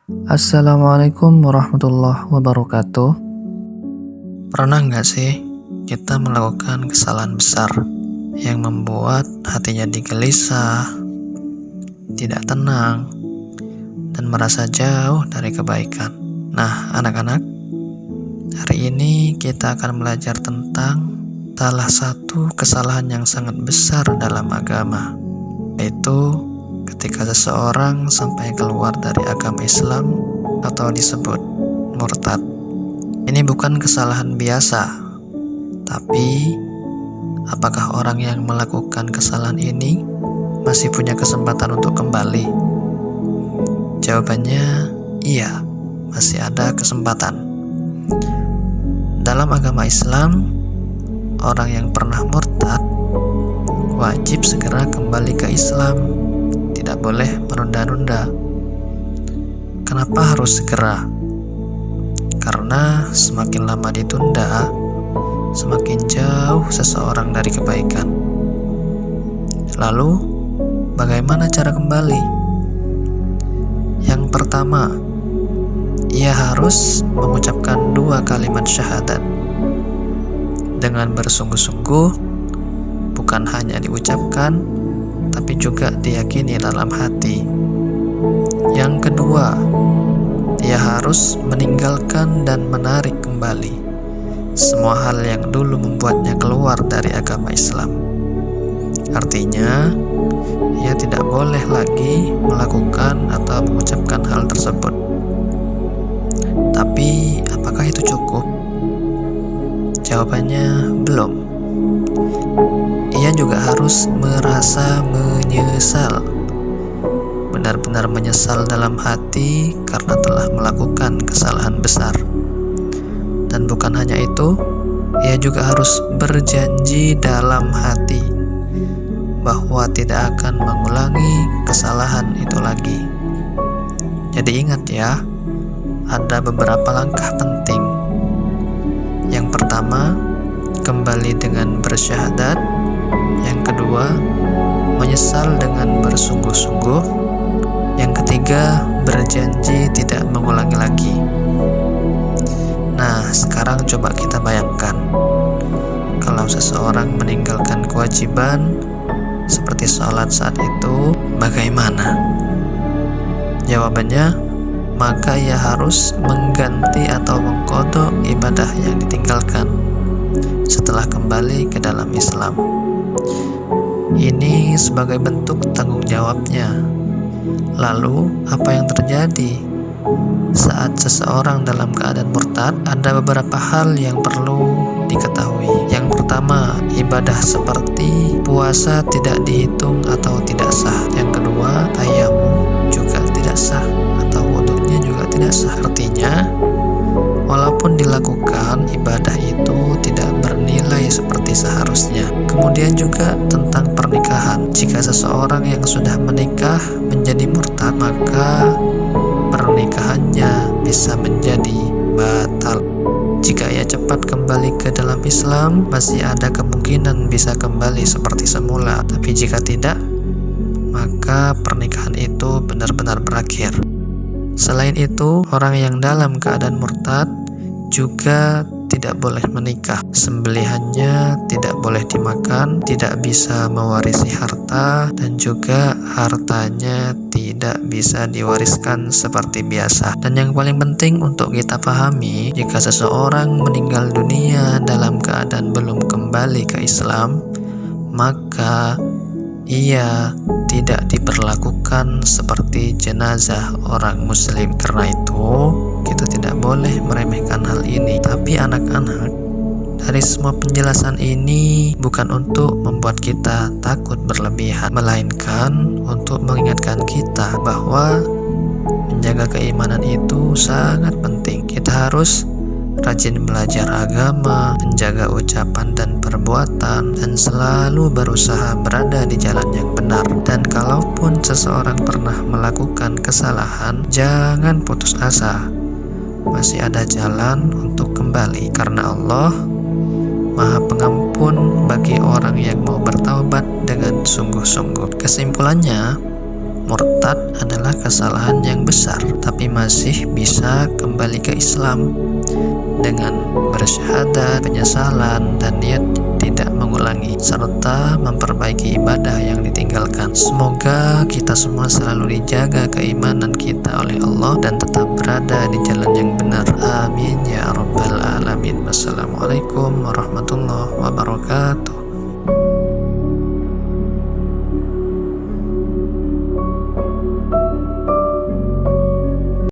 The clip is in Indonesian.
Assalamualaikum warahmatullahi wabarakatuh. Pernah nggak sih kita melakukan kesalahan besar yang membuat hati jadi gelisah, tidak tenang, dan merasa jauh dari kebaikan? Nah, anak-anak, hari ini kita akan belajar tentang salah satu kesalahan yang sangat besar dalam agama, yaitu ketika seseorang sampai keluar dari agama Islam atau disebut murtad. Ini bukan kesalahan biasa, tapi apakah orang yang melakukan kesalahan ini masih punya kesempatan untuk kembali? Jawabannya iya, masih ada kesempatan. Dalam agama Islam, orang yang pernah murtad wajib segera kembali ke Islam, tidak boleh menunda-nunda. Kenapa harus segera? Karena semakin lama ditunda, semakin jauh seseorang dari kebaikan. Lalu, bagaimana cara kembali? Yang pertama, ia harus mengucapkan 2 kalimat syahadat dengan bersungguh-sungguh, bukan hanya diucapkan, tapi juga diyakini dalam hati. Yang kedua, ia harus meninggalkan dan menarik kembali semua hal yang dulu membuatnya keluar dari agama Islam. Artinya, ia tidak boleh lagi melakukan atau mengucapkan hal tersebut. Tapi, apakah itu cukup? Jawabannya belum. Ia juga harus merasa menyesal, benar-benar menyesal dalam hati karena telah melakukan kesalahan besar. Dan bukan hanya itu, ia juga harus berjanji dalam hati bahwa tidak akan mengulangi kesalahan itu lagi. Jadi ingat ya, ada beberapa langkah penting. Yang pertama, kembali dengan bersyahadat. Yang kedua, menyesal dengan bersungguh-sungguh. Yang ketiga, berjanji tidak mengulangi lagi. Nah, sekarang coba kita bayangkan, kalau seseorang meninggalkan kewajiban seperti sholat saat itu, bagaimana? Jawabannya, maka ia harus mengganti atau mengqadha ibadah yang ditinggalkan setelah kembali ke dalam Islam. Ini sebagai bentuk tanggung jawabnya. Lalu, apa yang terjadi saat seseorang dalam keadaan murtad? Ada beberapa hal yang perlu diketahui. Yang pertama, ibadah seperti puasa tidak dihitung atau tidak sah. Yang kedua, tayamum juga tidak sah atau wudunya juga tidak sah. Artinya, walaupun dilakukan, ibadah itu tidak bernilai seperti seharusnya. Kemudian juga tentang pernikahan. Jika seseorang yang sudah menikah menjadi murtad, maka pernikahannya bisa menjadi batal. Jika ia cepat kembali ke dalam Islam, masih ada kemungkinan bisa kembali seperti semula. Tapi jika tidak, maka pernikahan itu benar-benar berakhir. Selain itu, orang yang dalam keadaan murtad juga tidak boleh menikah. Sembelihannya tidak boleh dimakan, tidak bisa mewarisi harta, dan juga hartanya tidak bisa diwariskan seperti biasa. Dan yang paling penting untuk kita pahami, jika seseorang meninggal dunia dalam keadaan belum kembali ke Islam, maka ia tidak diperlakukan seperti jenazah orang muslim. Karena itu, kita tidak boleh meremehkan hal ini. Tapi anak-anak, dari semua penjelasan ini bukan untuk membuat kita takut berlebihan, melainkan untuk mengingatkan kita bahwa menjaga keimanan itu sangat penting. Kita harus rajin belajar agama, menjaga ucapan dan perbuatan, dan selalu berusaha berada di jalan yang benar. Dan kalaupun seseorang pernah melakukan kesalahan, jangan putus asa. Masih ada jalan untuk kembali, karena Allah Maha Pengampun bagi orang yang mau bertaubat dengan sungguh-sungguh. Kesimpulannya, Murtad adalah kesalahan yang besar, tapi masih bisa kembali ke Islam dengan bersyahadat, penyesalan, dan niat tidak mengulangi, serta memperbaiki ibadah yang ditinggalkan. Semoga kita semua selalu dijaga keimanan kita oleh Allah dan tetap berada di jalan yang benar. Amin ya rabbal alamin. Wassalamualaikum warahmatullahi wabarakatuh.